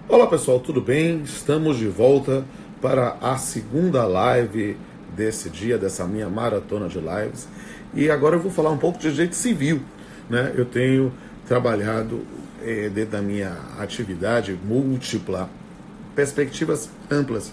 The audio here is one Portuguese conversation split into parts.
Olá pessoal, tudo bem? Estamos de volta para a segunda live desse dia, dessa minha maratona de lives. E agora eu vou falar um pouco de direito civil, né? Eu tenho trabalhado dentro da minha atividade múltipla, perspectivas amplas.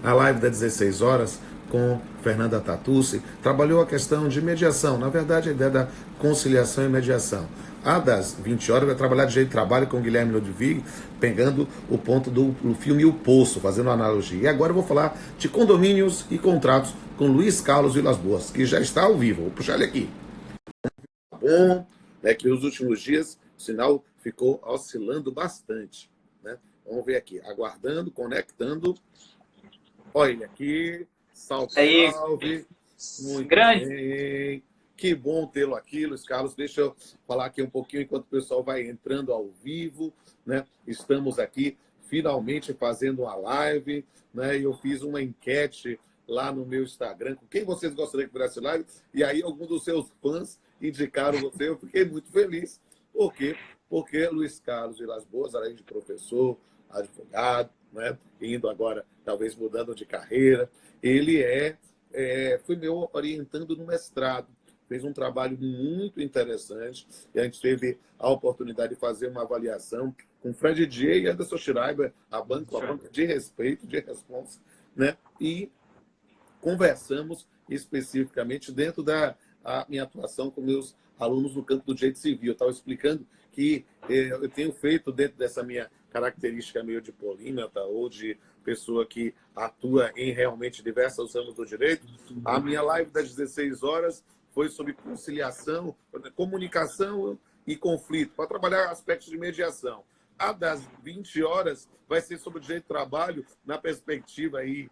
A live das 16 horas com Fernanda Tatucci trabalhou a questão de mediação, na verdade a ideia da conciliação e mediação. A das 20 horas vai trabalhar de jeito de trabalho com Guilherme Ludwig, pegando o ponto do filme O Poço, fazendo uma analogia. E agora eu vou falar de condomínios e contratos com Luiz Carlos Vilas Boas, que já está ao vivo. Vou puxar ele aqui. Tá bom, é que nos últimos dias o sinal ficou oscilando bastante, né? Vamos ver aqui, aguardando, conectando. Olha ele aqui. Salve, Aí, salve. Muito grande. bem. Que bom tê-lo aqui, Luiz Carlos. Deixa eu falar aqui um pouquinho enquanto o pessoal vai entrando ao vivo, né? Estamos aqui finalmente fazendo uma live, né? E eu fiz uma enquete lá no meu Instagram com quem vocês gostariam que fizesse live, e aí alguns dos seus fãs indicaram você. Eu fiquei muito feliz. Por quê? Porque Luiz Carlos Vilas Boas, além de professor, advogado, né? Indo agora, talvez mudando de carreira, ele foi meu orientando no mestrado. Fez um trabalho muito interessante e a gente teve a oportunidade de fazer uma avaliação com Fred J e Anderson Schreiber, a banca de respeito, de responsa, né? E conversamos especificamente dentro da minha atuação com meus alunos no campo do direito civil. Eu estava explicando que eu tenho feito, dentro dessa minha característica meio de polímata ou de pessoa que atua em realmente diversos ramos do direito, a minha live das 16 horas foi sobre conciliação, comunicação e conflito, para trabalhar aspectos de mediação. A das 20 horas vai ser sobre o direito do trabalho na perspectiva aí,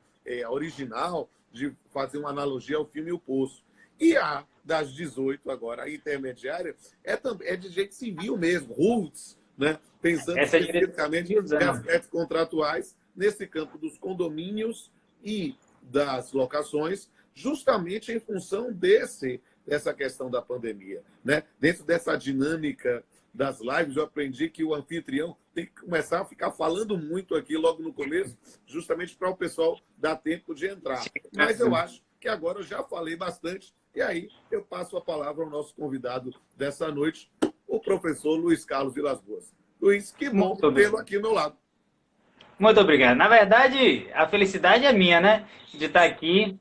original, de fazer uma analogia ao filme O Poço. E a das 18 agora, a intermediária, é de direito civil mesmo, roots, né? Pensando Essa é a especificamente diretriz, em não. aspectos contratuais nesse campo dos condomínios e das locações, justamente em função dessa questão da pandemia, né? Dentro dessa dinâmica das lives, eu aprendi que o anfitrião tem que começar a ficar falando muito aqui logo no começo, justamente para o pessoal dar tempo de entrar. Mas eu acho que agora eu já falei bastante, e aí eu passo a palavra ao nosso convidado dessa noite, o professor Luiz Carlos Vilas Boas. Luiz, que bom Muito tê-lo obrigado. aqui ao meu lado. Muito obrigado. Na verdade, a felicidade é minha, né? De estar aqui.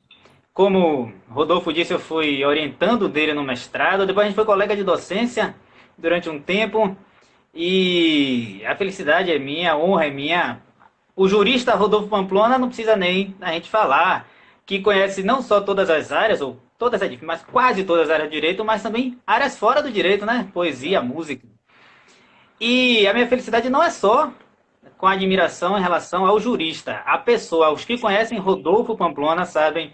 Como Rodolfo disse, eu fui orientando dele no mestrado. Depois a gente foi colega de docência durante um tempo. E a felicidade é minha, a honra é minha. O jurista Rodolfo Pamplona não precisa nem a gente falar, que conhece não só todas as áreas, ou todas as, mas quase todas as áreas do direito, mas também áreas fora do direito, né? Poesia, música. E a minha felicidade não é só com admiração em relação ao jurista. A pessoa, os que conhecem Rodolfo Pamplona sabem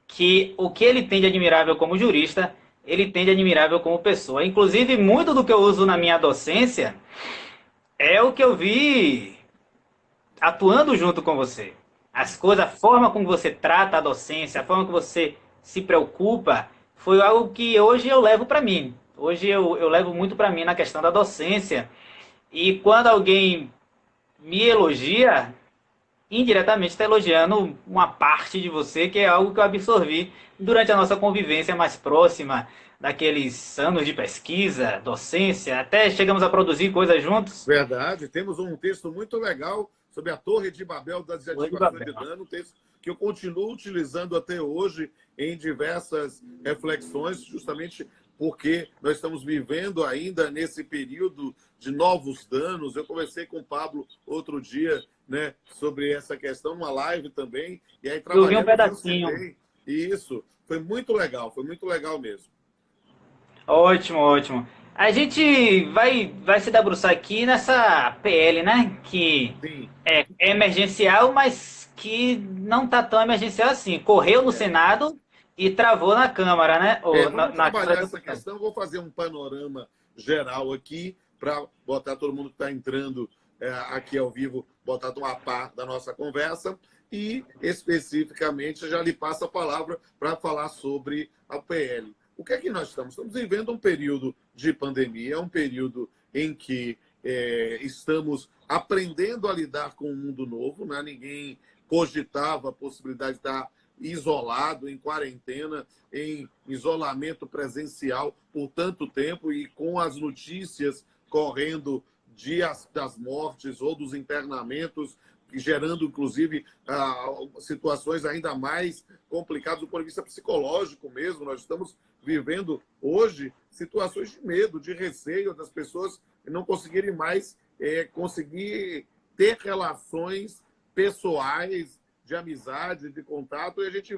que o que ele tem de admirável como jurista, ele tem de admirável como pessoa. Inclusive, muito do que eu uso na minha docência é o que eu vi atuando junto com você. As coisas, a forma como você trata a docência, a forma que você se preocupa, foi algo que hoje eu levo para mim. Hoje eu levo muito para mim na questão da docência. E quando alguém me elogia, indiretamente está elogiando uma parte de você, que é algo que eu absorvi durante a nossa convivência mais próxima, daqueles anos de pesquisa, docência, até chegamos a produzir coisas juntos. Verdade, temos um texto muito legal sobre a Torre de Babel das Oi, adjetivações de Babel. dano, um texto que eu continuo utilizando até hoje em diversas reflexões, justamente porque nós estamos vivendo ainda nesse período de novos danos. Eu conversei com o Pablo outro dia, né, sobre essa questão, numa live também, e aí Eu vi um trabalhamos, eu pedacinho. citei, e isso foi muito legal mesmo. Ótimo, ótimo. A gente vai se debruçar aqui nessa PL, né? Que Sim. é emergencial, mas que não tá tão emergencial assim. Correu no Senado e travou na Câmara, né? Ou Vamos na Câmara trabalhar dos essa Deputados. questão. Vou fazer um panorama geral aqui para botar todo mundo que está entrando aqui ao vivo, botar uma par da nossa conversa. E, especificamente, já lhe passo a palavra para falar sobre a PL. O que é que nós estamos? Estamos vivendo um período de pandemia, um período em que estamos aprendendo a lidar com um mundo novo, né? Ninguém cogitava a possibilidade de estar isolado, em quarentena, em isolamento presencial por tanto tempo e com as notícias correndo das mortes ou dos internamentos, gerando, inclusive, situações ainda mais complicadas do ponto de vista psicológico mesmo. Nós estamos vivendo hoje situações de medo, de receio das pessoas não conseguirem mais conseguir ter relações pessoais, de amizade, de contato, e a gente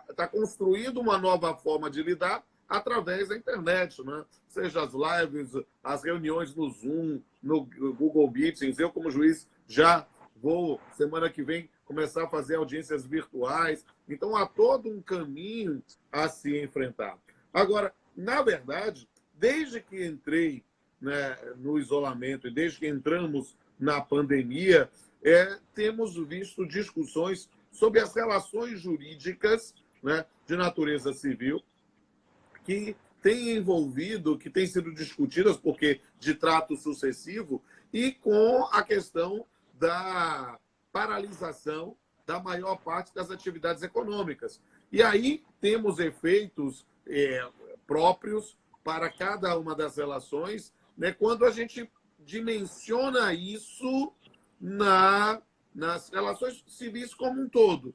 está construindo uma nova forma de lidar através da internet, né? Seja as lives, as reuniões no Zoom, no Google Meetings. Eu, como juiz, já vou, semana que vem, começar a fazer audiências virtuais. Então, há todo um caminho a se enfrentar. Agora, na verdade, desde que entrei, né, no isolamento e desde que entramos na pandemia, temos visto discussões sobre as relações jurídicas, né, de natureza civil, que têm envolvido, que têm sido discutidas, porque de trato sucessivo, e com a questão da paralisação da maior parte das atividades econômicas. E aí temos efeitos próprios para cada uma das relações, né, quando a gente dimensiona isso nas relações civis como um todo.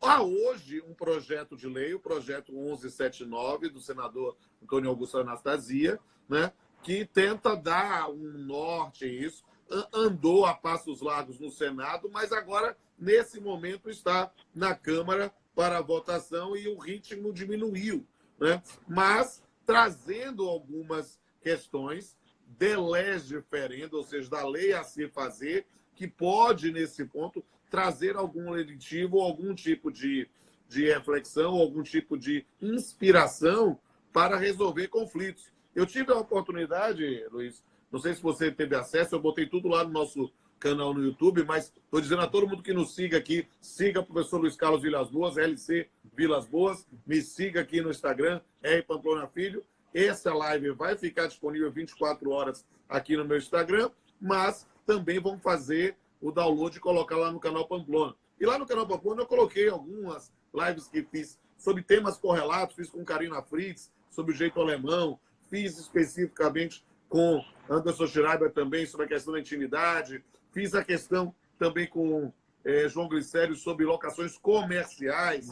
Há hoje um projeto de lei, o projeto 1179, do senador Antônio Augusto Anastasia, né, que tenta dar um norte a isso. Andou a passos largos no Senado, mas agora, nesse momento, está na Câmara para votação e o ritmo diminuiu, né? Mas trazendo algumas questões de lege ferenda, ou seja, da lei a se fazer, que pode, nesse ponto, trazer algum lenitivo, algum tipo de reflexão, algum tipo de inspiração para resolver conflitos. Eu tive a oportunidade, Luiz, não sei se você teve acesso, eu botei tudo lá no nosso canal no YouTube, mas estou dizendo a todo mundo que nos siga aqui, siga o professor Luiz Carlos Vilas Boas, LC Vilas Boas, me siga aqui no Instagram, R. Pamplona Filho. Essa live vai ficar disponível 24 horas aqui no meu Instagram, mas também vamos fazer o download e colocar lá no canal Pamplona. E lá no canal Pamplona eu coloquei algumas lives que fiz sobre temas correlatos, fiz com Karina Fritz, sobre o jeito alemão, fiz especificamente com Anderson Schreiber também sobre a questão da intimidade, fiz a questão também com João Glicério sobre locações comerciais.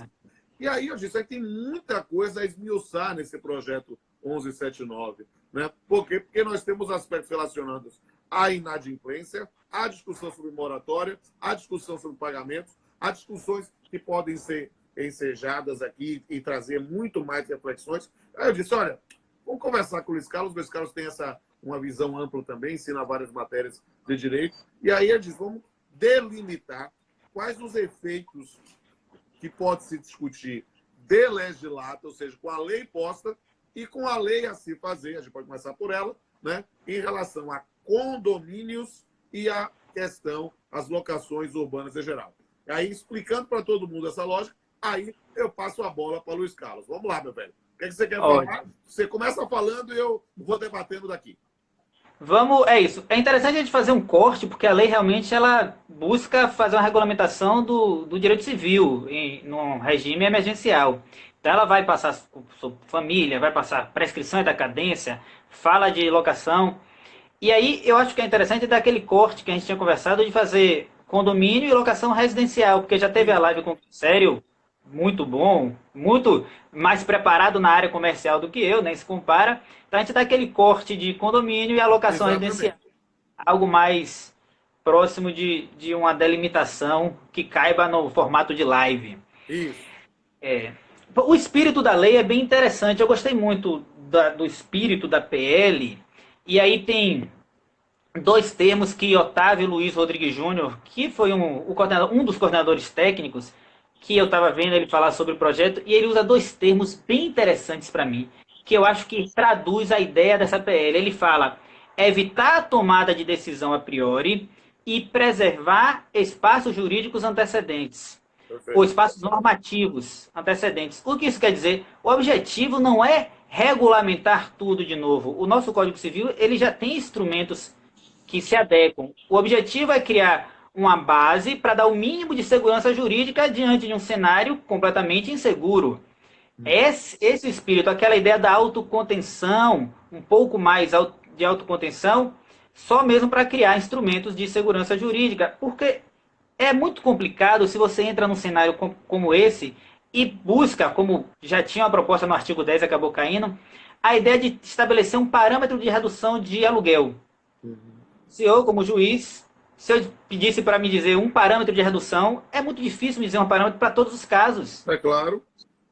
E aí eu disse, tem muita coisa a esmiuçar nesse projeto 1179. Né? Por quê? Porque nós temos aspectos relacionados à inadimplência, à discussão sobre moratória, à discussão sobre pagamentos, há discussões que podem ser ensejadas aqui e trazer muito mais reflexões. Aí eu disse, olha, vamos conversar com o Luiz Carlos. O Luiz Carlos tem uma visão ampla também, ensina várias matérias de direito. E aí eu disse, vamos delimitar quais os efeitos que pode se discutir de legislata, ou seja, com a lei posta e com a lei a se fazer, a gente pode começar por ela, né, em relação a condomínios e a questão, as locações urbanas em geral. Aí, explicando para todo mundo essa lógica, aí eu passo a bola para o Luiz Carlos. Vamos lá, meu velho. O que é que você quer falar? Você começa falando e eu vou debatendo daqui. É isso. É interessante a gente fazer um corte, porque a lei realmente ela busca fazer uma regulamentação do direito civil num regime emergencial. Então ela vai passar sobre família, vai passar prescrição e decadência, fala de locação. E aí eu acho que é interessante dar aquele corte que a gente tinha conversado de fazer condomínio e locação residencial, porque já teve a live com o Sério, muito bom, muito mais preparado na área comercial do que eu, nem se compara. Então a gente dá aquele corte de condomínio e alocação residencial. Algo mais próximo de uma delimitação que caiba no formato de live. Isso. O espírito da lei é bem interessante. Eu gostei muito do espírito da PL. E aí tem dois termos que Otávio Luiz Rodrigues Júnior, que foi um dos coordenadores técnicos, que eu estava vendo ele falar sobre o projeto, e ele usa dois termos bem interessantes para mim, que eu acho que traduz a ideia dessa PL. Ele fala evitar a tomada de decisão a priori e preservar espaços jurídicos antecedentes. Perfeito. Ou espaços normativos antecedentes. O que isso quer dizer? O objetivo não é regulamentar tudo de novo. O nosso Código Civil ele já tem instrumentos que se adequam. O objetivo é criar uma base para dar o mínimo de segurança jurídica diante de um cenário completamente inseguro. Esse espírito, aquela ideia da autocontenção, um pouco mais de autocontenção, só mesmo para criar instrumentos de segurança jurídica, porque é muito complicado se você entra num cenário como esse e busca, como já tinha uma proposta no artigo 10 e acabou caindo, a ideia de estabelecer um parâmetro de redução de aluguel. Se eu, como juiz, se eu pedisse para me dizer um parâmetro de redução, é muito difícil me dizer um parâmetro para todos os casos. É claro.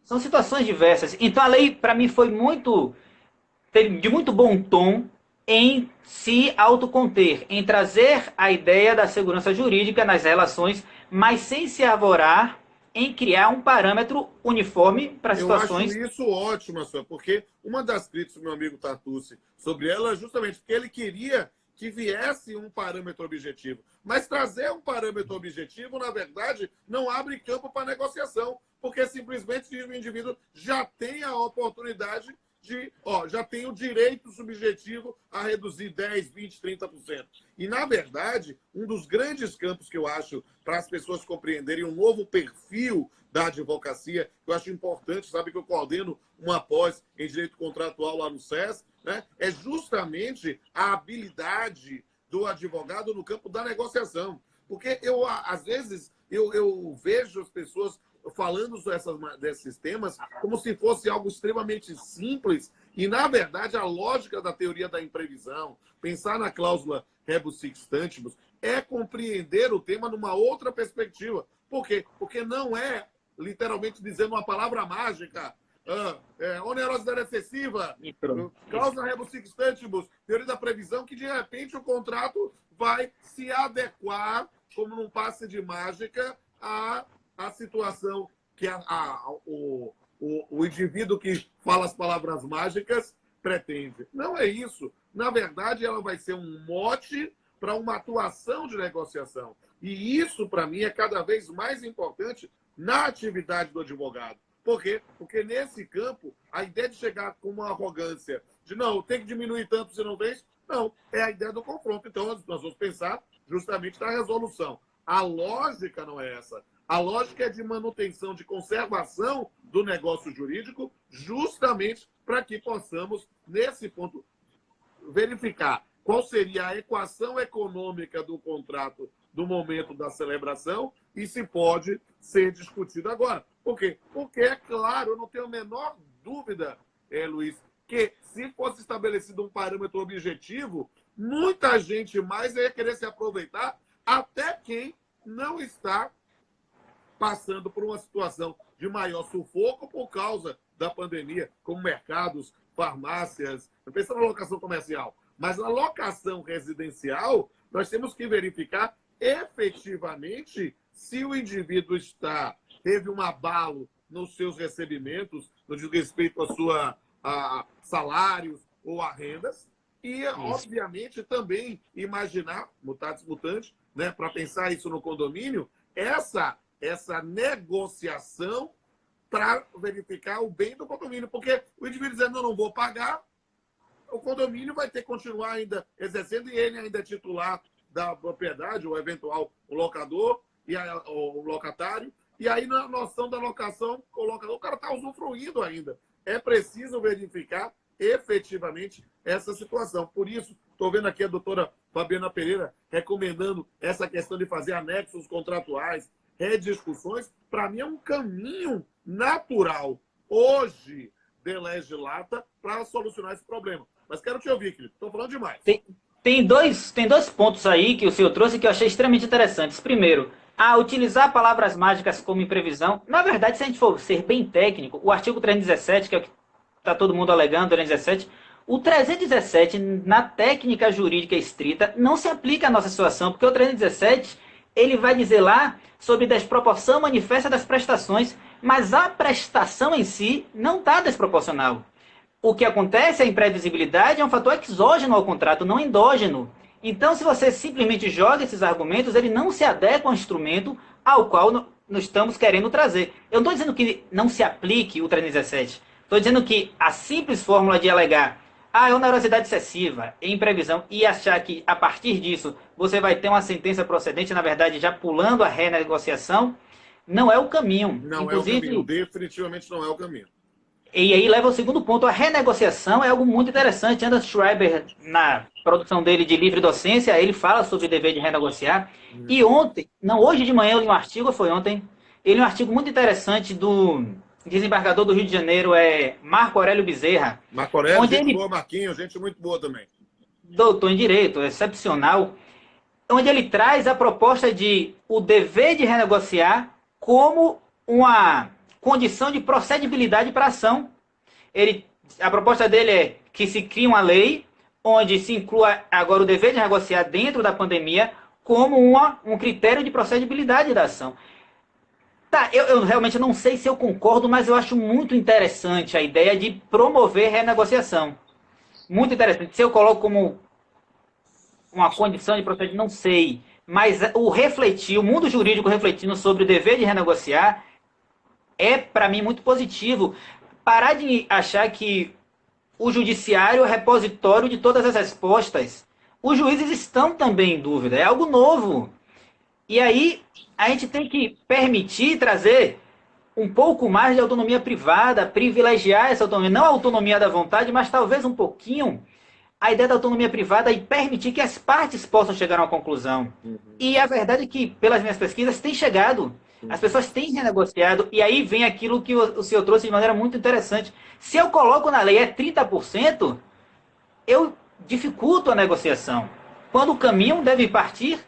São situações diversas. Então a lei, para mim, foi de muito bom tom em se autoconter, em trazer a ideia da segurança jurídica nas relações, mas sem se arvorar em criar um parâmetro uniforme para situações... Eu acho isso ótimo, porque uma das críticas do meu amigo Tartucci sobre ela é justamente porque ele queria que viesse um parâmetro objetivo. Mas trazer um parâmetro objetivo, na verdade, não abre campo para negociação, porque simplesmente o indivíduo já tem a oportunidade já tem o direito subjetivo a reduzir 10%, 20%, 30%. E, na verdade, um dos grandes campos que eu acho para as pessoas compreenderem um novo perfil da advocacia, que eu acho importante, sabe que eu coordeno uma pós em direito contratual lá no SES, né? É justamente a habilidade do advogado no campo da negociação. Porque às vezes, eu vejo as pessoas falando desses temas como se fosse algo extremamente simples e, na verdade, a lógica da teoria da imprevisão, pensar na cláusula rebus sic stantibus, é compreender o tema numa outra perspectiva. Por quê? Porque não é, literalmente, dizendo uma palavra mágica, onerosidade excessiva, cláusula rebus sic stantibus, teoria da previsão, que, de repente, o contrato vai se adequar, como num passe de mágica, a situação que o indivíduo que fala as palavras mágicas pretende. Não é isso. Na verdade, ela vai ser um mote para uma atuação de negociação. E isso, para mim, é cada vez mais importante na atividade do advogado. Por quê? Porque nesse campo, a ideia de chegar com uma arrogância de não, tem que diminuir tanto se não vence, não, é a ideia do confronto. Então, nós vamos pensar justamente na resolução. A lógica não é essa. A lógica é de manutenção, de conservação do negócio jurídico, justamente para que possamos, nesse ponto, verificar qual seria a equação econômica do contrato do momento da celebração e se pode ser discutido agora. Por quê? Porque, é claro, eu não tenho a menor dúvida, Luiz, que se fosse estabelecido um parâmetro objetivo, muita gente mais ia querer se aproveitar, até quem não está passando por uma situação de maior sufoco por causa da pandemia, como mercados, farmácias, pensando na locação comercial. Mas na locação residencial, nós temos que verificar efetivamente se o indivíduo teve um abalo nos seus recebimentos, no que diz respeito a salários ou a rendas, e, obviamente, também imaginar, mutatis mutandis, né, para pensar isso no condomínio, essa negociação para verificar o bem do condomínio. Porque o indivíduo dizendo, não vou pagar, o condomínio vai ter que continuar ainda exercendo e ele ainda é titular da propriedade, o eventual locador, o locatário. E aí, na noção da locação, o cara está usufruindo ainda. É preciso verificar efetivamente essa situação. Por isso, estou vendo aqui a doutora Fabiana Pereira recomendando essa questão de fazer anexos contratuais, rediscussões. Para mim é um caminho natural hoje de legislata para solucionar esse problema. Mas quero te ouvir, querido. Estou falando demais. Tem dois pontos aí que o senhor trouxe que eu achei extremamente interessantes. Primeiro, utilizar palavras mágicas como imprevisão. Na verdade, se a gente for ser bem técnico, o artigo 317, que é o que está todo mundo alegando, 317, o 317, na técnica jurídica estrita, não se aplica à nossa situação, porque o 317, ele vai dizer lá sobre desproporção manifesta das prestações, mas a prestação em si não está desproporcional. O que acontece, a imprevisibilidade, é um fator exógeno ao contrato, não endógeno. Então, se você simplesmente joga esses argumentos, ele não se adequa ao instrumento ao qual nós estamos querendo trazer. Eu não estou dizendo que não se aplique o 317. Estou dizendo que a simples fórmula de alegar a onerosidade excessiva em previsão e achar que a partir disso você vai ter uma sentença procedente, na verdade já pulando a renegociação, não é o caminho. Não é o Inclusive, caminho, definitivamente não é o caminho. e aí leva ao segundo ponto, a renegociação é algo muito interessante. Anders Schreiber, na produção dele de livre docência, ele fala sobre o dever de renegociar. E ontem, não, hoje de manhã eu li um artigo, foi ontem, eu li um artigo muito interessante do desembargador do Rio de Janeiro, Marco Aurélio Bezerra. Marco Aurélio, onde gente ele, boa, Marquinhos, gente muito boa também. doutor em Direito, excepcional, onde ele traz a proposta de o dever de renegociar como uma condição de procedibilidade para a ação. A proposta dele é que se crie uma lei onde se inclua agora o dever de negociar dentro da pandemia como um critério de procedibilidade da ação. Tá, eu realmente não sei se eu concordo, mas eu acho muito interessante a ideia de promover renegociação. Muito interessante. Se eu coloco como uma condição de procedimento, não sei. Mas o mundo jurídico refletindo sobre o dever de renegociar é, para mim, muito positivo. Parar de achar que o judiciário é o repositório de todas as respostas. Os juízes estão também em dúvida, é algo novo. E aí a gente tem que permitir trazer um pouco mais de autonomia privada, privilegiar essa autonomia, não a autonomia da vontade, mas talvez um pouquinho a ideia da autonomia privada e permitir que as partes possam chegar a uma conclusão. E a verdade é que, pelas minhas pesquisas, tem chegado. As pessoas têm renegociado, e aí vem aquilo que o senhor trouxe de maneira muito interessante. Se eu coloco na lei 30%, eu dificulto a negociação. Quando o caminho deve partir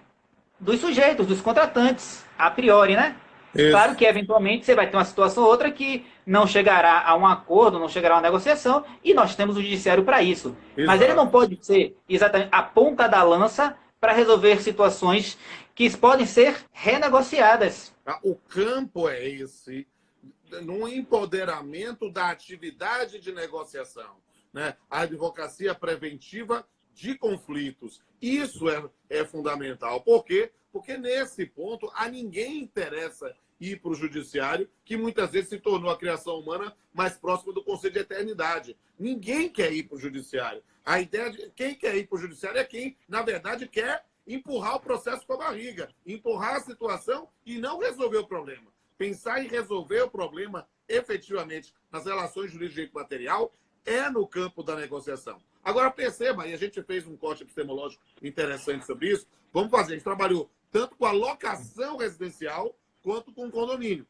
dos sujeitos, dos contratantes, a priori, né? Isso. Claro que, eventualmente, você vai ter uma situação ou outra que não chegará a um acordo, não chegará a uma negociação, e nós temos o judiciário para isso. Exato. Mas ele não pode ser exatamente a ponta da lança para resolver situações que podem ser renegociadas. O campo é esse, no empoderamento da atividade de negociação, né? A advocacia preventiva de conflitos. Isso é fundamental. Por quê? Porque nesse ponto a ninguém interessa ir para o judiciário, que muitas vezes se tornou a criação humana mais próxima do conceito de eternidade. Ninguém quer ir para o judiciário. A ideia de quem quer ir para o judiciário é quem, na verdade, quer empurrar o processo com a barriga, empurrar a situação e não resolver o problema. Pensar em resolver o problema efetivamente nas relações jurídico-material é no campo da negociação. Agora perceba, e a gente fez um corte epistemológico interessante sobre isso, vamos fazer, a gente trabalhou tanto com a locação residencial quanto com o condomínio.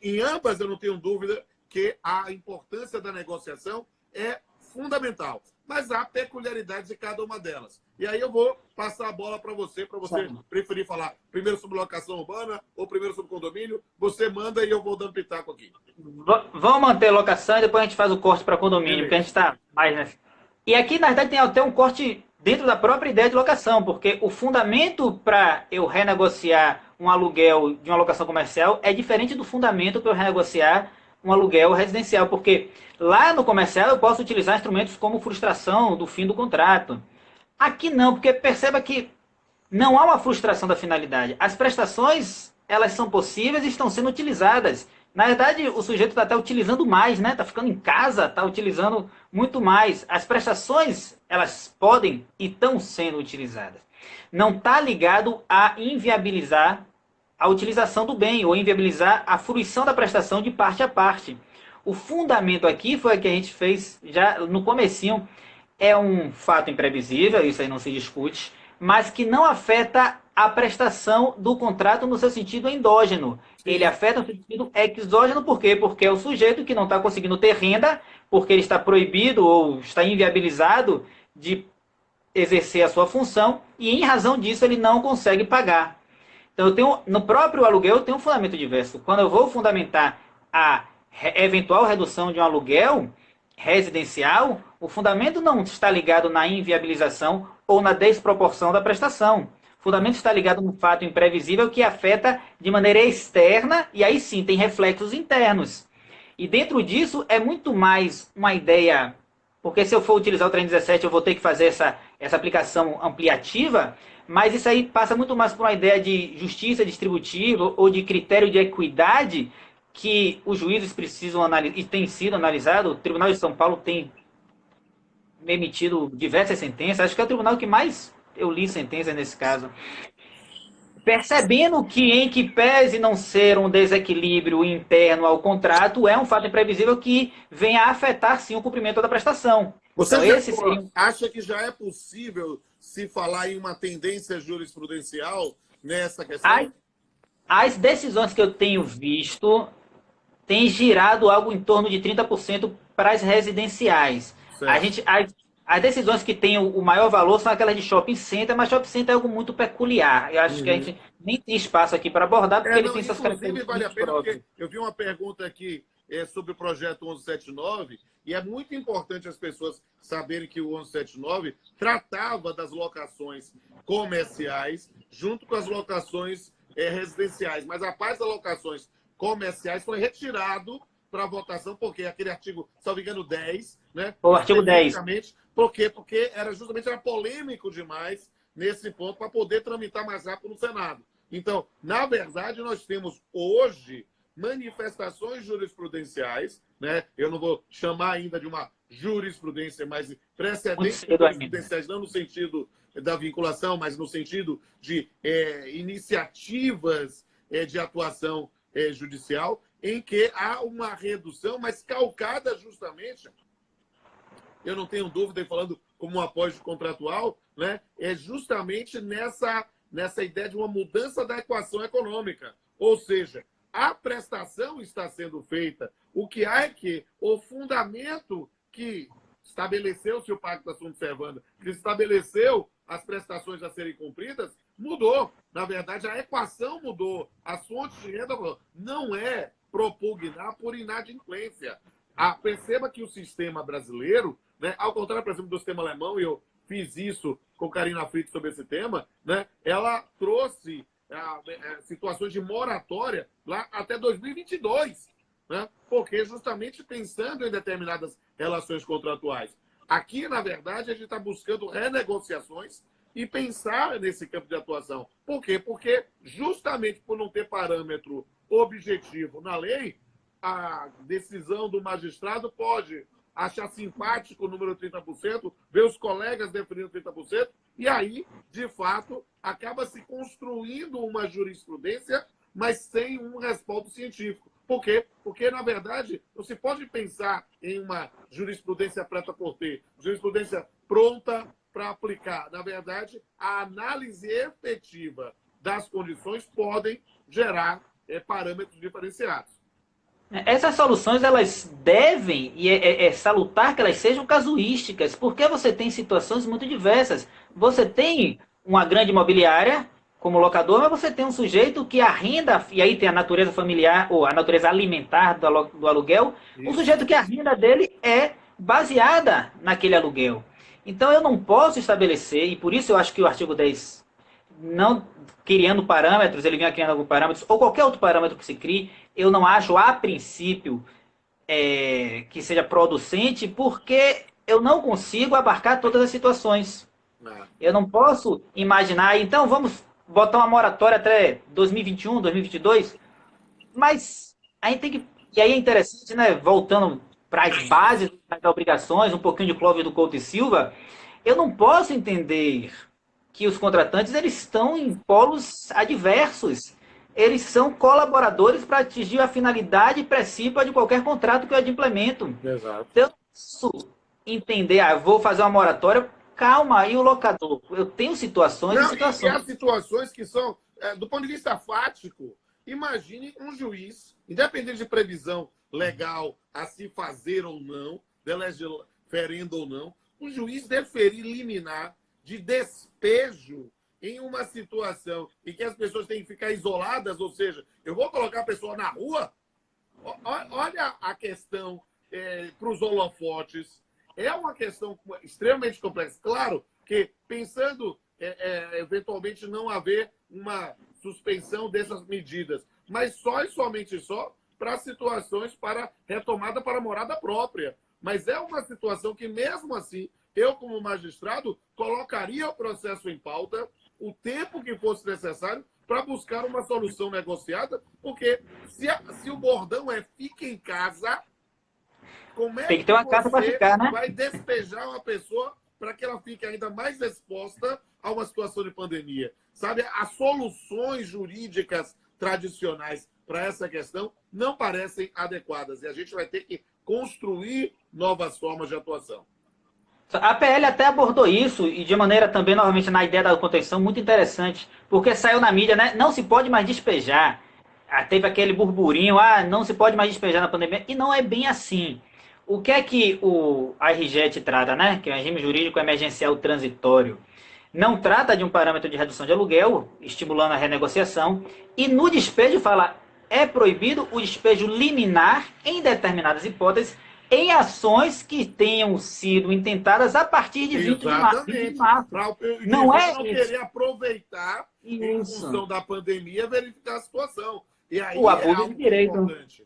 Em ambas eu não tenho dúvida que a importância da negociação é fundamental, mas há peculiaridades de cada uma delas. E aí eu vou passar a bola para você preferir falar primeiro sobre locação urbana ou primeiro sobre condomínio. Você manda e eu vou dando pitaco aqui. Vamos manter locação e depois a gente faz o corte para condomínio, porque a gente está mais nessa. E aqui, na verdade, tem até um corte dentro da própria ideia de locação, porque o fundamento para eu renegociar um aluguel de uma locação comercial é diferente do fundamento para eu renegociar um aluguel residencial, porque lá no comercial eu posso utilizar instrumentos como frustração do fim do contrato. Aqui não, porque perceba que não há uma frustração da finalidade. As prestações, elas são possíveis e estão sendo utilizadas. Na verdade, o sujeito está até utilizando mais, né? Está ficando em casa, está utilizando muito mais. As prestações, elas podem e estão sendo utilizadas. Não está ligado a inviabilizar a utilização do bem ou inviabilizar a fruição da prestação de parte a parte. O fundamento aqui foi o que a gente fez já no comecinho. É um fato imprevisível, isso aí não se discute, mas que não afeta a prestação do contrato no seu sentido endógeno. Ele afeta no sentido exógeno, por quê? Porque é o sujeito que não está conseguindo ter renda, porque ele está proibido ou está inviabilizado de exercer a sua função, e em razão disso ele não consegue pagar. Então, no próprio aluguel eu tenho um fundamento diverso. Quando eu vou fundamentar a eventual redução de um aluguel residencial, o fundamento não está ligado na inviabilização ou na desproporção da prestação. O fundamento está ligado num fato imprevisível que afeta de maneira externa e aí sim tem reflexos internos. E dentro disso é muito mais uma ideia, porque se eu for utilizar o 317 eu vou ter que fazer essa aplicação ampliativa, mas isso aí passa muito mais por uma ideia de justiça distributiva ou de critério de equidade que os juízes precisam analisar, e tem sido analisado. O Tribunal de São Paulo tem emitido diversas sentenças, acho que é o tribunal que mais eu li sentenças nesse caso, percebendo que, em que pese não ser um desequilíbrio interno ao contrato, é um fato imprevisível que venha a afetar, sim, o cumprimento da prestação. Você Então, já esse seria... acha que já é possível se falar em uma tendência jurisprudencial nessa As, questão? as decisões que eu tenho visto têm girado algo em torno de 30% para as residenciais. A Certo. gente, as decisões que têm o maior valor são aquelas de shopping center, mas shopping center é algo muito peculiar. Eu acho que a Uhum. gente nem tem espaço aqui para abordar, porque ele Não, tem suas inclusive características vale a muito pena, porque próprias. eu vi uma pergunta aqui sobre o projeto 1179, e é muito importante as pessoas saberem que o 1179 tratava das locações comerciais junto com as locações residenciais, mas a parte das locações comerciais foi retirado para votação, porque aquele artigo, se não me engano, 10, né? O artigo 10. Especificamente, por quê? Porque era polêmico demais nesse ponto para poder tramitar mais rápido no Senado. Então, na verdade, nós temos hoje manifestações jurisprudenciais, né? Eu não vou chamar ainda de uma jurisprudência, mas precedentes jurisprudenciais, não no sentido da vinculação, mas no sentido de iniciativas de atuação judicial, em que há uma redução, mas calcada justamente, eu não tenho dúvida, falando como um apoio contratual, né? É justamente nessa ideia de uma mudança da equação econômica. Ou seja, a prestação está sendo feita. O que há é que o fundamento que estabeleceu-se o Pacto da Sunt Servanda, que estabeleceu as prestações a serem cumpridas, mudou. Na verdade, a equação mudou. As fontes de renda não é propugnar por inadimplência. Perceba que o sistema brasileiro, né, ao contrário, por exemplo, do sistema alemão, e eu fiz isso com Karina Fritz sobre esse tema, né, ela trouxe situações de moratória lá até 2022, né, porque justamente pensando em determinadas relações contratuais. Aqui, na verdade, a gente está buscando renegociações e pensar nesse campo de atuação. Por quê? Porque justamente por não ter parâmetro objetivo na lei, a decisão do magistrado pode achar simpático o número 30%, ver os colegas definindo 30%, e aí, de fato, acaba se construindo uma jurisprudência, mas sem um respaldo científico. Por quê? Porque, na verdade, não se pode pensar em uma jurisprudência preta por ter, jurisprudência pronta para aplicar. Na verdade, a análise efetiva das condições podem gerar parâmetros diferenciados. Essas soluções, elas devem, e é salutar que elas sejam casuísticas, porque você tem situações muito diversas. Você tem uma grande imobiliária como locador, mas você tem um sujeito que a renda, e aí tem a natureza familiar, ou a natureza alimentar do aluguel, um sujeito que a renda dele é baseada naquele aluguel. Então eu não posso estabelecer, e por isso eu acho que o artigo 10 não criando parâmetros, ele vinha criando alguns parâmetros, ou qualquer outro parâmetro que se crie, eu não acho, a princípio, que seja producente, porque eu não consigo abarcar todas as situações. Eu não posso imaginar, então vamos botar uma moratória até 2021, 2022, mas a gente tem que... E aí é interessante, né, voltando para as bases das obrigações, um pouquinho de Clóvis do Couto e Silva, eu não posso entender que os contratantes eles estão em polos adversos. Eles são colaboradores para atingir a finalidade principal de qualquer contrato que eu implemento. Exato. Então, eu não posso entender, vou fazer uma moratória, calma, e o locador? Eu tenho situações e situações. E há situações que são, do ponto de vista fático, imagine um juiz, independente de previsão legal a se fazer ou não, ferindo ou não, o juiz deferir liminar de despejo em uma situação em que as pessoas têm que ficar isoladas, ou seja, eu vou colocar a pessoa na rua, olha a questão para os holofotes, é uma questão extremamente complexa. Claro que pensando eventualmente não haver uma suspensão dessas medidas, mas só e somente só para situações para retomada para morada própria. Mas é uma situação que, mesmo assim, eu, como magistrado, colocaria o processo em pauta o tempo que fosse necessário para buscar uma solução negociada, porque se o bordão fica em casa, Como é Tem que ter uma casa para você ficar, né? vai despejar uma pessoa para que ela fique ainda mais exposta a uma situação de pandemia? Sabe, as soluções jurídicas tradicionais para essa questão não parecem adequadas e a gente vai ter que construir novas formas de atuação. A PL até abordou isso, e de maneira também, novamente, na ideia da contenção, muito interessante, porque saiu na mídia, né? Não se pode mais despejar. Ah, teve aquele burburinho, não se pode mais despejar na pandemia, e não é bem assim. O que é que a RJET trata, né? Que é o regime jurídico emergencial transitório. Não trata de um parâmetro de redução de aluguel, estimulando a renegociação, e no despejo fala, é proibido o despejo liminar em determinadas hipóteses em ações que tenham sido intentadas a partir de 20 de março. Exatamente. Não é Não isso. querer aproveitar, em Isso. função da pandemia, verificar a situação. E aí O é abuso de algo direito. importante.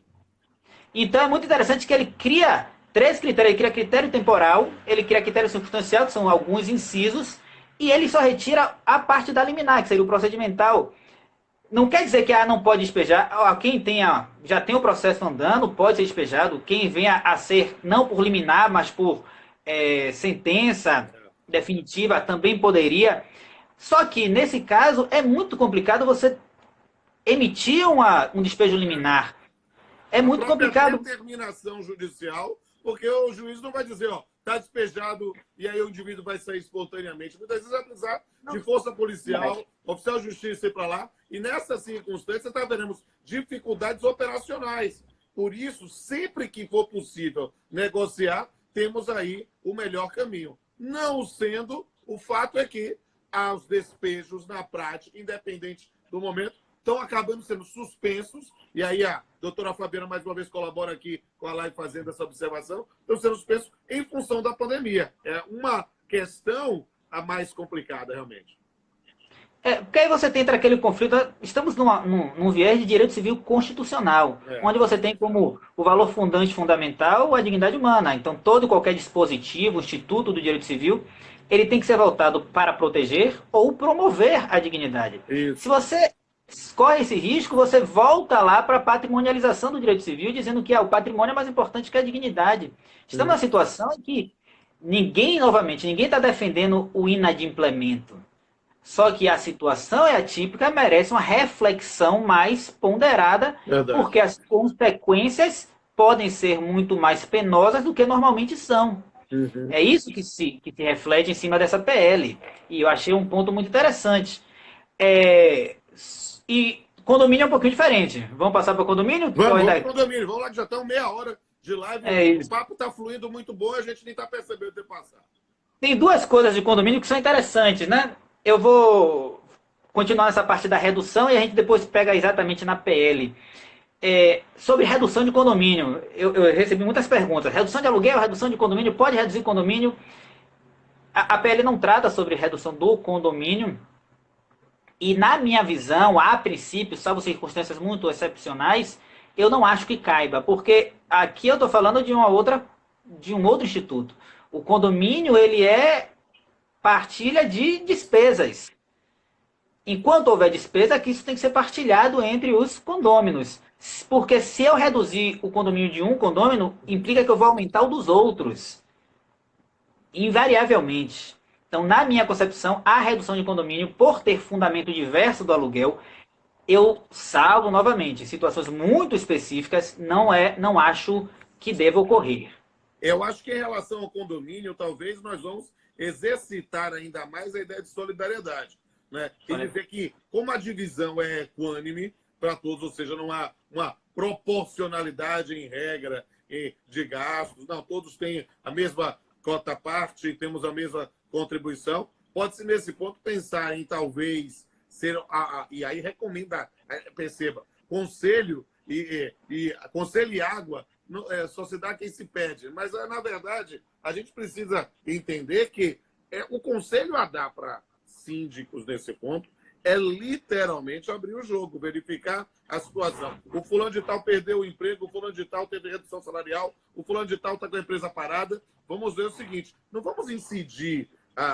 Então é muito interessante que ele cria 3 critérios. Ele cria critério temporal, ele cria critério circunstancial, que são alguns incisos, e ele só retira a parte da liminar, que seria o procedimental. Não quer dizer que não pode despejar. Quem já tem o processo andando pode ser despejado. Quem venha a ser, não por liminar, mas por sentença definitiva, também poderia. Só que, nesse caso, é muito complicado você emitir um despejo liminar. É A muito própria complicado. determinação judicial, porque o juiz não vai dizer, ó, está despejado e aí o indivíduo vai sair espontaneamente. Muitas vezes vai precisar de força policial, oficial de justiça ir para lá. E nessas circunstâncias, nós veremos dificuldades operacionais. Por isso, sempre que for possível negociar, temos aí o melhor caminho. Não sendo, o fato é que os despejos na prática, independente do momento, estão acabando sendo suspensos, e aí a doutora Fabiana mais uma vez colabora aqui com a live fazendo essa observação, estão sendo suspensos em função da pandemia. É uma questão a mais complicada, realmente. Porque aí você tem aquele conflito, estamos num viés de direito civil constitucional, onde você tem como o valor fundamental a dignidade humana. Então, todo e qualquer dispositivo, instituto do direito civil, ele tem que ser voltado para proteger ou promover a dignidade. Isso. Se você corre esse risco, você volta lá para a patrimonialização do direito civil, dizendo que o patrimônio é mais importante que a dignidade. Estamos numa situação em que ninguém está defendendo o inadimplemento. Só que a situação é atípica, merece uma reflexão mais ponderada, porque as consequências podem ser muito mais penosas do que normalmente são. É isso que se reflete em cima dessa PL. E eu achei um ponto muito interessante. E condomínio é um pouquinho diferente. Vamos passar para o condomínio? Vamos para o condomínio. Vamos lá, que já estão meia hora de live. O papo está fluindo muito bom, a gente nem está percebendo o tempo passar. Tem duas coisas de condomínio que são interessantes, né? Eu vou continuar essa parte da redução e a gente depois pega exatamente na PL. Sobre redução de condomínio, eu recebi muitas perguntas. Redução de aluguel, redução de condomínio, pode reduzir condomínio? A PL não trata sobre redução do condomínio. E na minha visão, a princípio, salvo circunstâncias muito excepcionais, eu não acho que caiba. Porque aqui eu estou falando de um outro instituto. O condomínio, ele é partilha de despesas. Enquanto houver despesa, que isso tem que ser partilhado entre os condôminos. Porque se eu reduzir o condomínio de um condômino, implica que eu vou aumentar o dos outros. Invariavelmente. Então, na minha concepção, a redução de condomínio, por ter fundamento diverso do aluguel, eu salvo novamente. Situações muito específicas, não acho que deva ocorrer. Eu acho que em relação ao condomínio, talvez nós vamos exercitar ainda mais a ideia de solidariedade. Né? E dizer que, como a divisão é equânime para todos, ou seja, não há uma proporcionalidade em regra de gastos, não, todos têm a mesma cota-parte, temos a mesma contribuição, pode-se, nesse ponto, pensar em talvez ser... e aí recomenda, perceba, conselho e conselho e água só se dá quem se pede. Mas, na verdade, a gente precisa entender que o conselho a dar para síndicos nesse ponto é literalmente abrir o jogo, verificar a situação. O fulano de tal perdeu o emprego, o fulano de tal teve redução salarial, o fulano de tal está com a empresa parada. Vamos ver o seguinte, não vamos incidir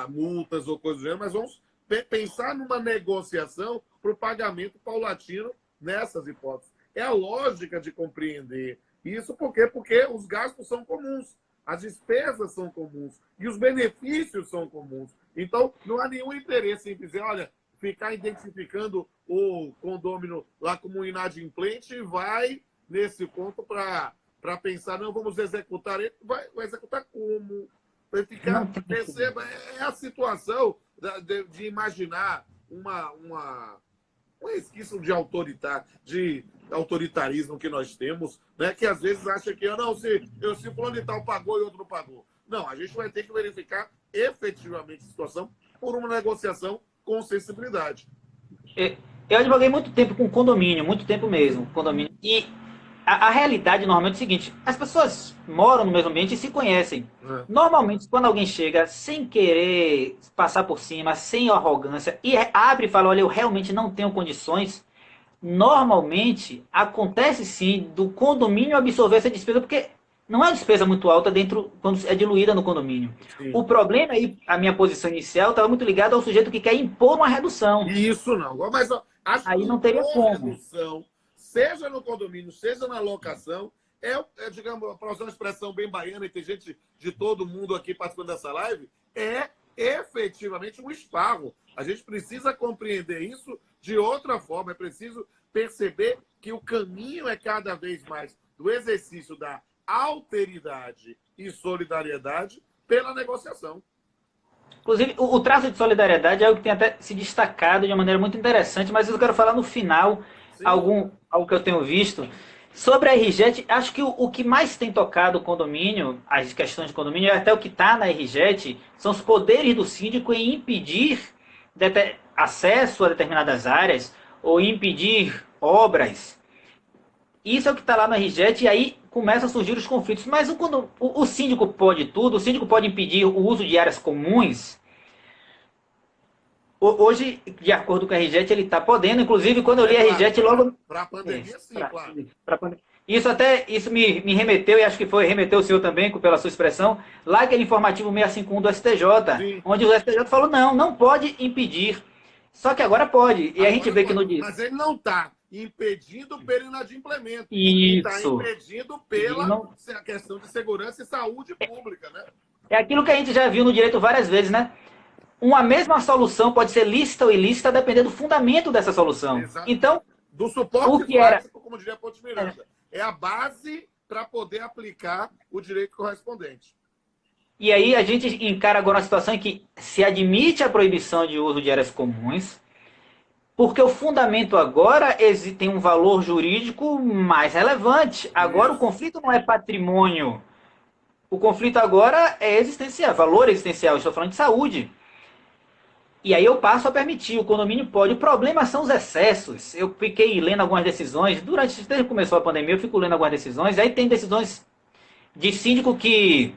multas ou coisas do gênero, mas vamos pensar numa negociação para o pagamento paulatino nessas hipóteses. É a lógica de compreender Isso por quê? Porque os gastos são comuns, as despesas são comuns e os benefícios são comuns. Então, não há nenhum interesse em dizer, olha, ficar identificando o condômino lá como inadimplente e vai nesse ponto para pensar, não, vamos executar ele. Vai executar como? Vai ficar, perceba, é a situação de imaginar um resquício de autoritarismo que nós temos, né? Que às vezes acha que não, se fulano de tal pagou e outro não pagou. Não, a gente vai ter que verificar efetivamente a situação por uma negociação com sensibilidade. Eu advoguei muito tempo com condomínio, muito tempo mesmo, condomínio. E a realidade normalmente é o seguinte, as pessoas moram no mesmo ambiente e se conhecem. Normalmente, quando alguém chega sem querer passar por cima, sem arrogância, e abre e fala, olha, eu realmente não tenho condições, normalmente acontece sim do condomínio absorver essa despesa, porque não é uma despesa muito alta dentro quando é diluída no condomínio. Sim. O problema aí, a minha posição inicial, estava muito ligada ao sujeito que quer impor uma redução. Isso não. Mas aí não teria como. Redução, seja no condomínio, seja na locação, digamos, para usar uma expressão bem baiana, e tem gente de todo mundo aqui participando dessa live, é efetivamente um esparro. A gente precisa compreender isso de outra forma. É preciso perceber que o caminho é cada vez mais do exercício da alteridade e solidariedade pela negociação. Inclusive, o traço de solidariedade é algo que tem até se destacado de uma maneira muito interessante, mas eu quero falar no final algo que eu tenho visto. Sobre a RJET, acho que o que mais tem tocado o condomínio, as questões de condomínio, e até o que está na RJET, são os poderes do síndico em impedir acesso a determinadas áreas ou impedir obras. Isso é o que está lá na RJET, e aí começam a surgir os conflitos. Mas o síndico pode tudo, o síndico pode impedir o uso de áreas comuns. Hoje, de acordo com a RJET, ele está podendo. Inclusive, quando eu li a RJET, logo... Para a pandemia, sim, claro. Isso me remeteu, e acho que remeteu o senhor também, pela sua expressão, lá aquele informativo 651 do STJ, sim, onde o STJ falou, não pode impedir. Só que agora pode. E agora a gente vê que no dia... Mas ele não está impedindo pelo inadimplemento. Isso. Está impedindo pela questão de segurança e saúde pública, né? É aquilo que a gente já viu no direito várias vezes, né? Uma mesma solução pode ser lícita ou ilícita dependendo do fundamento dessa solução. Exato. Então, do suporte prático, como diria Ponte Miranda. É a base para poder aplicar o direito correspondente. E aí a gente encara agora uma situação em que se admite a proibição de uso de áreas comuns, porque o fundamento agora tem um valor jurídico mais relevante. Agora o conflito não é patrimônio. O conflito agora é existencial, valor existencial. Estou falando de saúde. E aí eu passo a permitir, o condomínio pode. O problema são os excessos. Eu fiquei lendo algumas decisões, desde que começou a pandemia, eu fico lendo algumas decisões, aí tem decisões de síndico que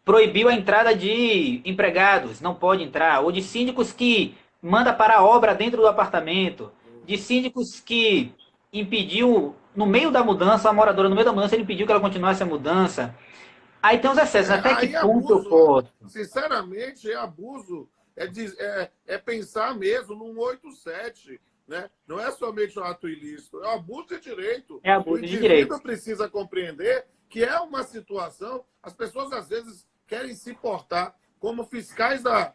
proibiu a entrada de empregados, não pode entrar, ou de síndicos que manda parar a obra dentro do apartamento, de síndicos que impediu, no meio da mudança, a moradora no meio da mudança, ele impediu que ela continuasse a mudança. Aí tem os excessos, até que ponto eu posso? Sinceramente, é abuso. É pensar mesmo num 87, né? Não é somente um ato ilícito, é um abuso de direito. É abuso de direito. O indivíduo precisa compreender que é uma situação, as pessoas às vezes querem se portar como fiscais da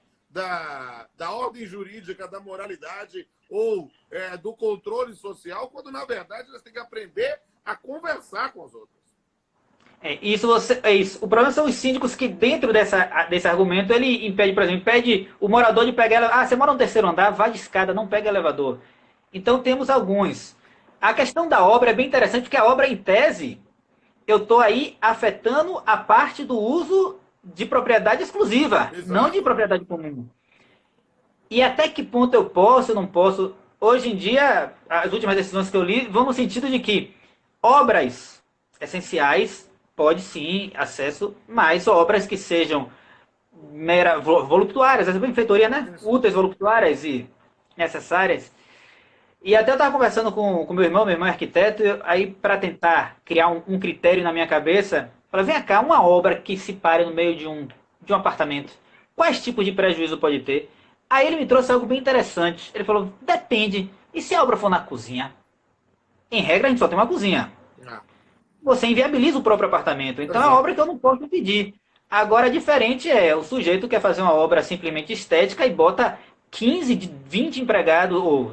ordem jurídica, da moralidade ou do controle social, quando na verdade elas têm que aprender a conversar com as outras. Isso. O problema são os síndicos que, dentro desse argumento, ele impede, por exemplo, impede o morador de pegar... você mora no terceiro andar, vai de escada, não pega elevador. Então, temos alguns. A questão da obra é bem interessante, porque a obra, em tese, eu estou aí afetando a parte do uso de propriedade exclusiva, exato, não de propriedade comum. E até que ponto eu posso, não posso... Hoje em dia, as últimas decisões que eu li vão no sentido de que obras essenciais... pode sim acesso, mas obras que sejam voluptuárias, as benfeitorias, né? Úteis, voluptuárias e necessárias. E até eu estava conversando com meu irmão é arquiteto, aí para tentar criar um critério na minha cabeça, falei, vem cá, uma obra que se pare no meio de um apartamento, quais tipos de prejuízo pode ter? Aí ele me trouxe algo bem interessante. Ele falou, depende. E se a obra for na cozinha? Em regra, a gente só tem uma cozinha. você inviabiliza o próprio apartamento. Então, é Exato. uma obra que eu não posso impedir. Agora, diferente é o sujeito quer fazer uma obra simplesmente estética e bota 15, 20 empregados ou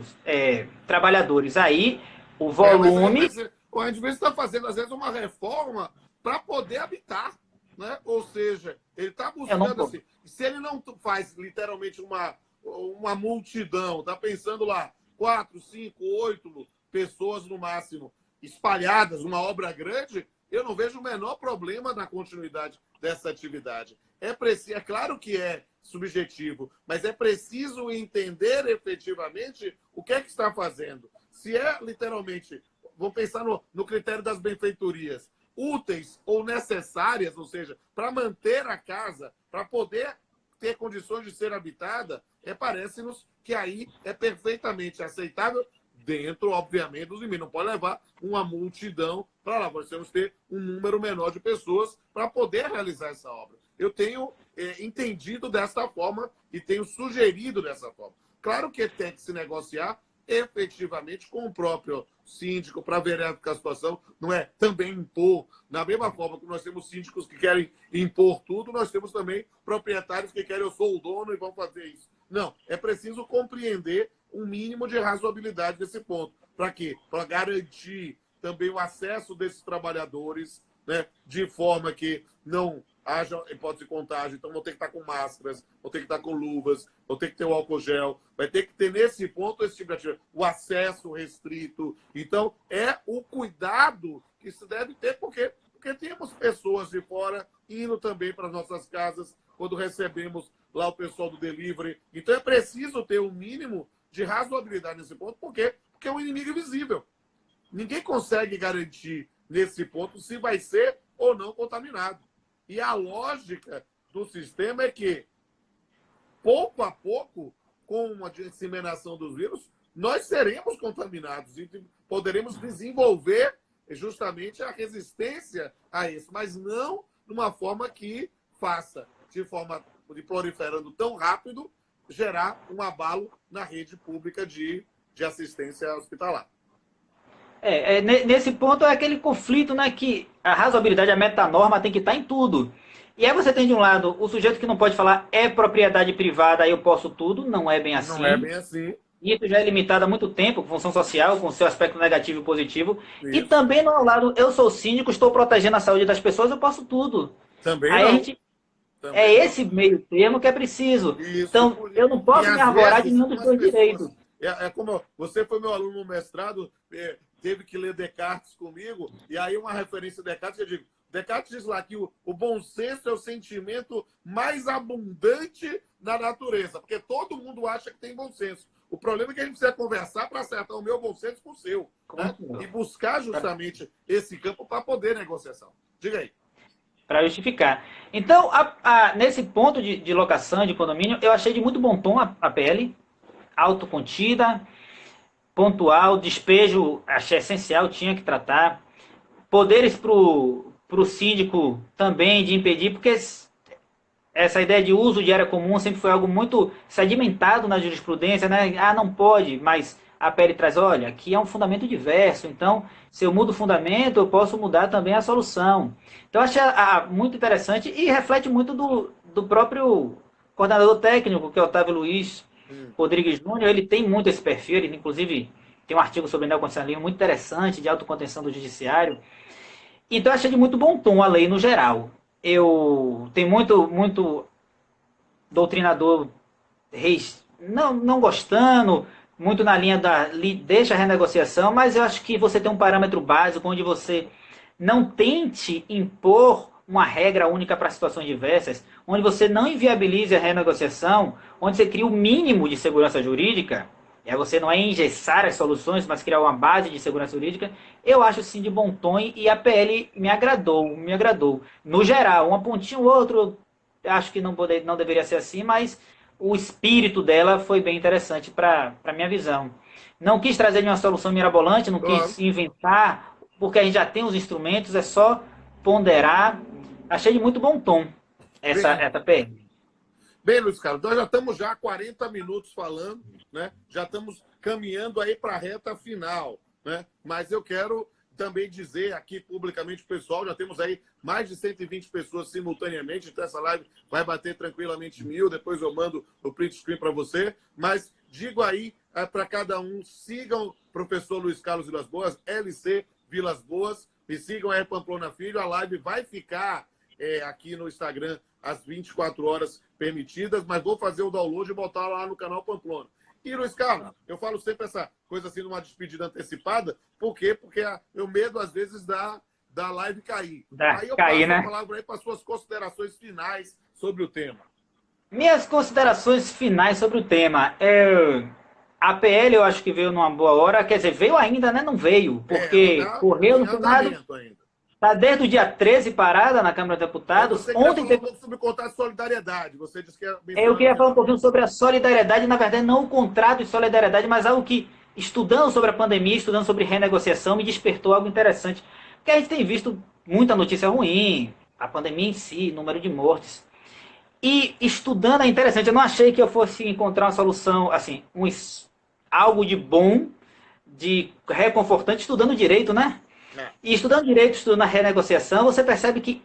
trabalhadores. Aí, o volume... Mas o Edmilson está fazendo, às vezes, uma reforma para poder habitar. Né? Ou seja, ele está Eu não buscando posso. assim. Se ele não faz literalmente uma multidão, está pensando lá, 4, 5, 8 pessoas no máximo espalhadas, uma obra grande, eu não vejo o menor problema na continuidade dessa atividade. É claro que é subjetivo, mas é preciso entender efetivamente o que é que está fazendo. Se é literalmente, vamos pensar no critério das benfeitorias, úteis ou necessárias, ou seja, para manter a casa, para poder ter condições de ser habitada, parece-nos que aí é perfeitamente aceitável, dentro, obviamente, dos limites. Não pode levar uma multidão para lá. Nós temos que ter um número menor de pessoas para poder realizar essa obra. Eu tenho entendido desta forma e tenho sugerido dessa forma. Claro que tem que se negociar efetivamente com o próprio síndico para verificar a situação, não é também impor. Da mesma forma que nós temos síndicos que querem impor tudo, nós temos também proprietários que querem, eu sou o dono e vão fazer isso. Não, é preciso compreender um mínimo de razoabilidade nesse ponto. Para quê? Para garantir também o acesso desses trabalhadores, né, de forma que não haja hipótese de contágio. Então, vão ter que estar com máscaras, vão ter que estar com luvas, vão ter que ter o álcool gel. Vai ter que ter, nesse ponto, esse tipo de atividade. O acesso restrito. Então, é o cuidado que se deve ter, porque temos pessoas de fora indo também para as nossas casas quando recebemos lá o pessoal do delivery. Então, é preciso ter um mínimo de razoabilidade nesse ponto, porque é um inimigo invisível. Ninguém consegue garantir, nesse ponto, se vai ser ou não contaminado. E a lógica do sistema é que, pouco a pouco, com a disseminação dos vírus, nós seremos contaminados e poderemos desenvolver justamente a resistência a isso, mas não de uma forma que faça, de forma de proliferando tão rápido, gerar um abalo na rede pública de assistência hospitalar. Nesse ponto é aquele conflito, né, que a razoabilidade, a metanorma tem que estar em tudo. E aí você tem de um lado o sujeito que não pode falar é propriedade privada, aí eu posso tudo, não é bem assim. Não é bem assim. Isso já é limitado há muito tempo, com função social, com seu aspecto negativo e positivo. Isso. E também no lado, eu sou síndico, estou protegendo a saúde das pessoas, eu posso tudo. Também aí não. A gente, também esse meio termo que é preciso. Isso. Então, eu não posso me arvorar de nenhum dos dois direitos. Como você foi meu aluno no mestrado, teve que ler Descartes comigo, e aí uma referência a Descartes, eu digo, Descartes diz lá que o bom senso é o sentimento mais abundante na natureza, porque todo mundo acha que tem bom senso. O problema é que a gente precisa conversar para acertar o meu bom senso com o seu. Né? E buscar justamente esse campo para poder negociação. Diga aí. Para justificar. Então, nesse ponto de locação, de condomínio, eu achei de muito bom tom a PL, autocontida, pontual, despejo, achei essencial, tinha que tratar. Poderes para o síndico também de impedir, porque essa ideia de uso de área comum sempre foi algo muito sedimentado na jurisprudência, né? Ah, não pode, mas a PL traz, olha, aqui é um fundamento diverso, então, se eu mudo o fundamento, eu posso mudar também a solução. Então, eu achei muito interessante e reflete muito do próprio coordenador técnico, que é o Otávio Luiz Rodrigues Júnior. Ele tem muito esse perfil, ele, inclusive, tem um artigo sobre neoconstitucionalismo muito interessante, de autocontenção do judiciário. Então, eu achei de muito bom tom a lei no geral. Tem muito doutrinador não gostando, muito na linha deixa a renegociação, mas eu acho que você tem um parâmetro básico onde você não tente impor uma regra única para situações diversas, onde você não inviabilize a renegociação, onde você cria o mínimo de segurança jurídica. Você não é engessar as soluções, mas criar uma base de segurança jurídica. Eu acho sim de bom tom e a PL me agradou. No geral, uma pontinha ou outro, acho que não deveria ser assim, mas o espírito dela foi bem interessante para a minha visão. Não quis trazer uma solução mirabolante, não quis inventar, porque a gente já tem os instrumentos, é só ponderar. Achei de muito bom tom essa PL. Bem, Luiz Carlos, nós já estamos há 40 minutos falando, né? Já estamos caminhando aí para a reta final, né? Mas eu quero também dizer aqui publicamente, pessoal, já temos aí mais de 120 pessoas simultaneamente, então essa live vai bater tranquilamente 1000, depois eu mando o print screen para você, mas digo aí para cada um, sigam o professor Luiz Carlos Vilas Boas, LC Vilas Boas, me sigam aí, Pamplona Filho, a live vai ficar aqui no Instagram às 24 horas permitidas, mas vou fazer o download e botar lá no canal Pamplona. E, Luiz Carlos, eu falo sempre essa coisa assim, numa despedida antecipada. Por quê? Porque eu medo, às vezes, da live cair. Aí eu passo a palavra aí para as suas considerações finais sobre o tema. Minhas considerações finais sobre o tema. A PL eu acho que veio numa boa hora. Quer dizer, veio ainda, né? Não veio. Porque correu no Senado. Está desde o dia 13 parada na Câmara dos Deputados. Você ontem falou um pouco sobre o contrato de solidariedade. Você disse que eu queria falar um pouquinho sobre a solidariedade, na verdade, não o contrato de solidariedade, mas algo que, estudando sobre a pandemia, estudando sobre renegociação, me despertou algo interessante. Porque a gente tem visto muita notícia ruim, a pandemia em si, número de mortes. E estudando é interessante, eu não achei que eu fosse encontrar uma solução, assim, algo de bom, de reconfortante, estudando direito, né? E estudando direito, estudando a renegociação, você percebe que,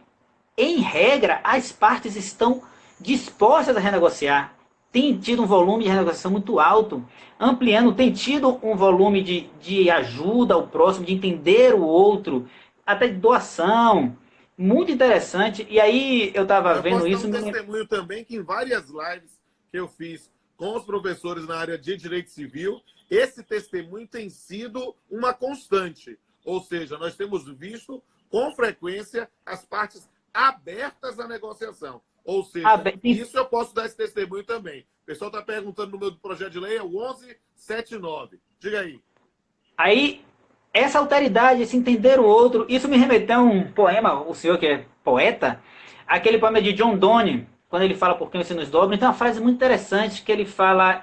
em regra, as partes estão dispostas a renegociar. Tem tido um volume de renegociação muito alto, ampliando, tem tido um volume de ajuda ao próximo, de entender o outro, até de doação. Muito interessante. E aí eu estava vendo isso... Eu posso dar um testemunho também que em várias lives que eu fiz com os professores na área de direito civil, esse testemunho tem sido uma constante. Ou seja, nós temos visto com frequência as partes abertas à negociação. Ou seja, isso eu posso dar esse testemunho também. O pessoal está perguntando no meu projeto de lei, é o 1179. Diga aí. Aí, essa alteridade, esse entender o outro, isso me remeteu a um poema, o senhor que é poeta, aquele poema de John Donne, quando ele fala por quem se nos dobra. Então, é uma frase muito interessante que ele fala,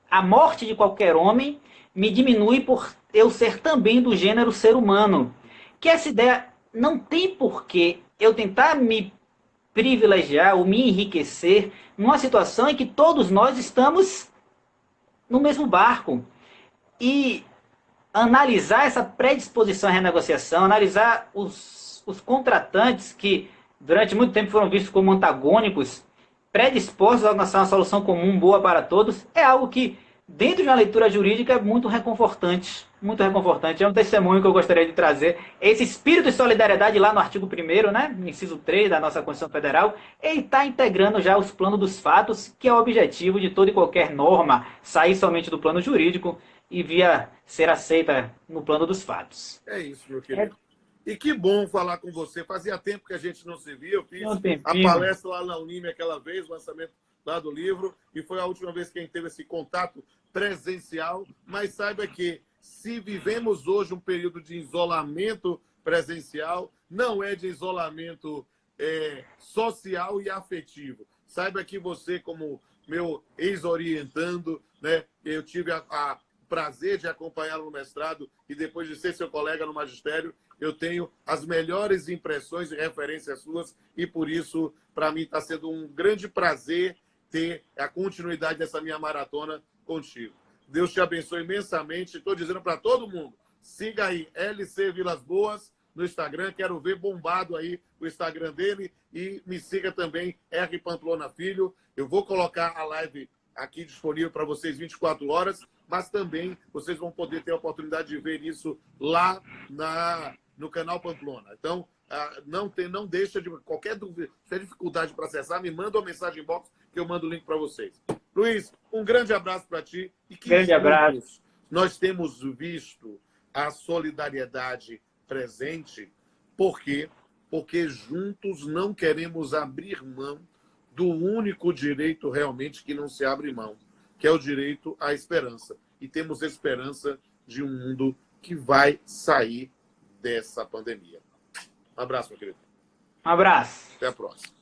a morte de qualquer homem me diminui por eu ser também do gênero ser humano. Que essa ideia não tem porquê eu tentar me privilegiar ou me enriquecer numa situação em que todos nós estamos no mesmo barco. E analisar essa predisposição à renegociação, analisar os contratantes que durante muito tempo foram vistos como antagônicos, predispostos a alcançar uma solução comum boa para todos, é algo que, dentro de uma leitura jurídica, é muito reconfortante. Muito reconfortante. É um testemunho que eu gostaria de trazer. Esse espírito de solidariedade lá no artigo 1º, né, inciso 3 da nossa Constituição Federal, ele está integrando já os planos dos fatos, que é o objetivo de toda e qualquer norma sair somente do plano jurídico e via ser aceita no plano dos fatos. É isso, meu querido. E que bom falar com você. Fazia tempo que a gente não se via. Eu fiz a palestra lá na Unime aquela vez, o lançamento lá do livro, e foi a última vez que a gente teve esse contato presencial. Mas saiba que, se vivemos hoje um período de isolamento presencial, não é de isolamento social e afetivo. Saiba que você, como meu ex-orientando, né, eu tive a prazer de acompanhá-lo no mestrado e depois de ser seu colega no magistério, eu tenho as melhores impressões e referências suas e, por isso, para mim está sendo um grande prazer ter a continuidade dessa minha maratona contigo. Deus te abençoe imensamente. Estou dizendo para todo mundo, siga aí LC Vilas Boas no Instagram. Quero ver bombado aí o Instagram dele. E me siga também, R. Pamplona Filho. Eu vou colocar a live aqui disponível para vocês 24 horas, mas também vocês vão poder ter a oportunidade de ver isso lá no canal Pamplona. Então, não deixa de qualquer dúvida, se tiver dificuldade para acessar, me manda uma mensagem em box que eu mando o link para vocês. Luiz, um grande abraço para ti. E que grande abraço. Nós temos visto a solidariedade presente. Por quê? Porque juntos não queremos abrir mão do único direito realmente que não se abre mão, que é o direito à esperança. E temos esperança de um mundo que vai sair dessa pandemia. Um abraço, meu querido. Um abraço. Até a próxima.